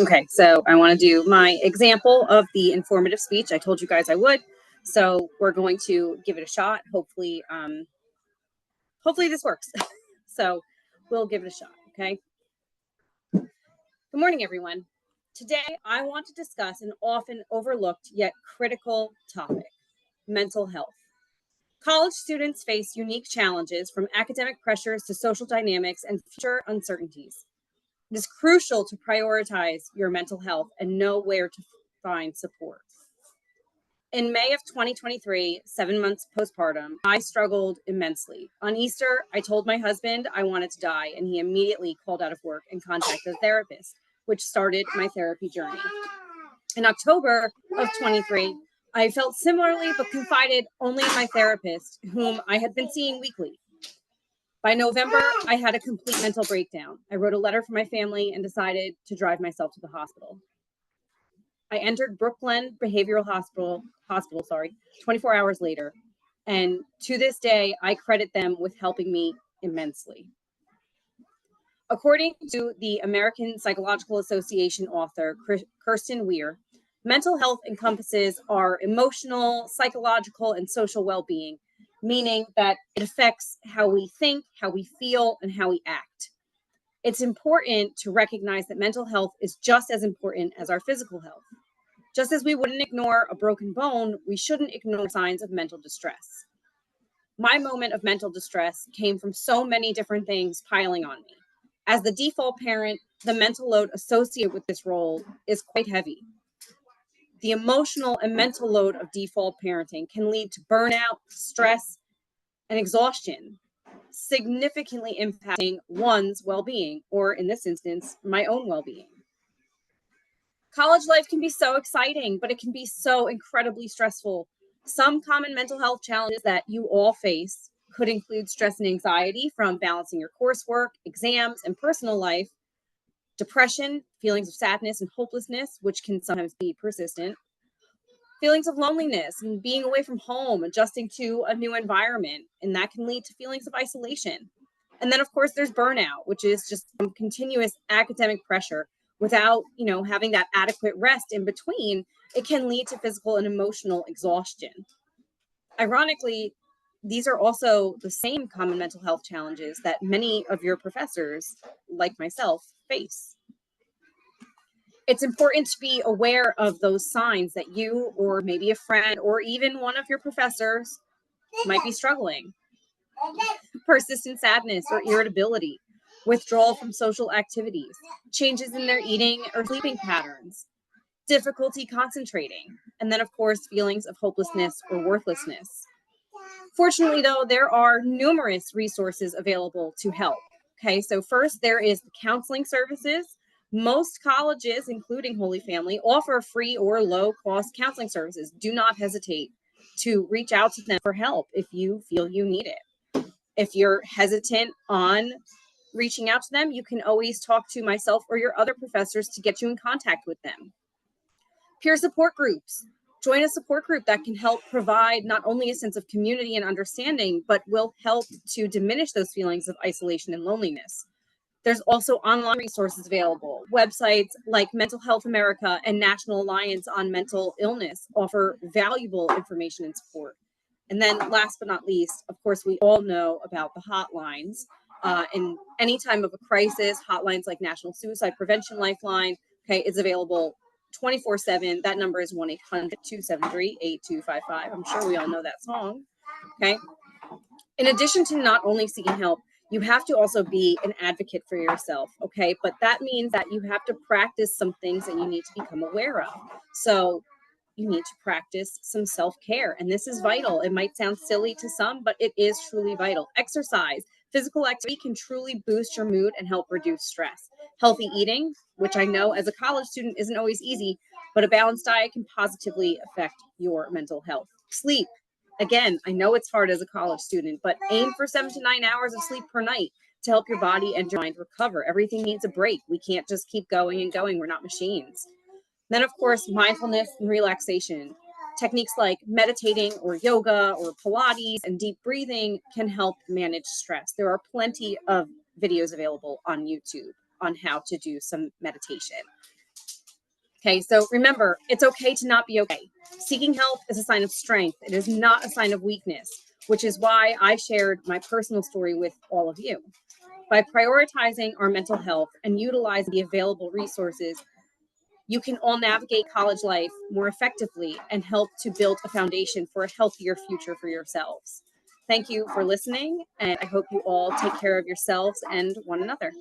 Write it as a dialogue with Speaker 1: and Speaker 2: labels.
Speaker 1: Okay, so I want to do my example of the informative speech. I told you guys I would. So we're going to give it a shot. Hopefully, hopefully this works. So we'll give it a shot, okay? Good morning, everyone. Today, I want to discuss an often overlooked yet critical topic, mental health. College students face unique challenges from academic pressures to social dynamics and future uncertainties. It is crucial to prioritize your mental health and know where to find support. In May of 2023, 7 months postpartum, I struggled immensely. On Easter, I told my husband I wanted to die, and he immediately called out of work and contacted a therapist, which started my therapy journey. In October of 23, I felt similarly, but confided only in my therapist, whom I had been seeing weekly. By November, I had a complete mental breakdown. I wrote a letter for my family and decided to drive myself to the hospital. I entered Brooklyn Behavioral Hospital, 24 hours later. And to this day, I credit them with helping me immensely. According to the American Psychological Association author, Kirsten Weir, mental health encompasses our emotional, psychological, and social well-being, meaning that it affects how we think, how we feel, and how we act. It's important to recognize that mental health is just as important as our physical health. Just as we wouldn't ignore a broken bone, we shouldn't ignore signs of mental distress. My moment of mental distress came from so many different things piling on me. As the default parent, the mental load associated with this role is quite heavy. The emotional and mental load of default parenting can lead to burnout, stress, and exhaustion, significantly impacting one's well-being, or in this instance, my own well-being. College life can be so exciting, but it can be so incredibly stressful. Some common mental health challenges that you all face could include stress and anxiety from balancing your coursework, exams, and personal life, depression, feelings of sadness and hopelessness, which can sometimes be persistent, feelings of loneliness and being away from home, adjusting to a new environment, and that can lead to feelings of isolation. And then, of course, there's burnout, which is just continuous academic pressure without, having that adequate rest in between. It can lead to physical and emotional exhaustion. Ironically, these are also the same common mental health challenges that many of your professors, like myself, face. It's important to be aware of those signs that you or maybe a friend or even one of your professors might be struggling. Persistent sadness or irritability, withdrawal from social activities, changes in their eating or sleeping patterns, difficulty concentrating, and then, of course, feelings of hopelessness or worthlessness. Fortunately, though, there are numerous resources available to help. Okay, so first there is the counseling services. Most colleges, including Holy Family, offer free or low-cost counseling services. Do not hesitate to reach out to them for help if you feel you need it. If you're hesitant on reaching out to them, you can always talk to myself or your other professors to get you in contact with them. Peer support groups. Join a support group that can help provide not only a sense of community and understanding, but will help to diminish those feelings of isolation and loneliness. There's also online resources available. Websites like Mental Health America and National Alliance on Mental Illness offer valuable information and support. And then last but not least, of course, we all know about the hotlines. In any time of a crisis, hotlines like National Suicide Prevention Lifeline, is available 24/7. That number is 1-800-273-8255. I'm sure we all know that song. Okay. In addition to not only seeking help, you have to also be an advocate for yourself. Okay. But that means that you have to practice some things that you need to become aware of. So you need to practice some self-care. And this is vital. It might sound silly to some, but it is truly vital. Exercise, physical activity can truly boost your mood and help reduce stress. Healthy eating, which I know as a college student isn't always easy, but a balanced diet can positively affect your mental health. Sleep. Again, I know it's hard as a college student, but aim for 7 to 9 hours of sleep per night to help your body and your mind recover. Everything needs a break. We can't just keep going and going. We're not machines. Then, of course, mindfulness and relaxation. Techniques like meditating or yoga or Pilates and deep breathing can help manage stress. There are plenty of videos available on YouTube. on how to do some meditation. Okay, so remember, it's okay to not be okay. Seeking help is a sign of strength. It is not a sign of weakness, which is why I shared my personal story with all of you. By prioritizing our mental health and utilizing the available resources, you can all navigate college life more effectively and help to build a foundation for a healthier future for yourselves. Thank you for listening, and I hope you all take care of yourselves and one another.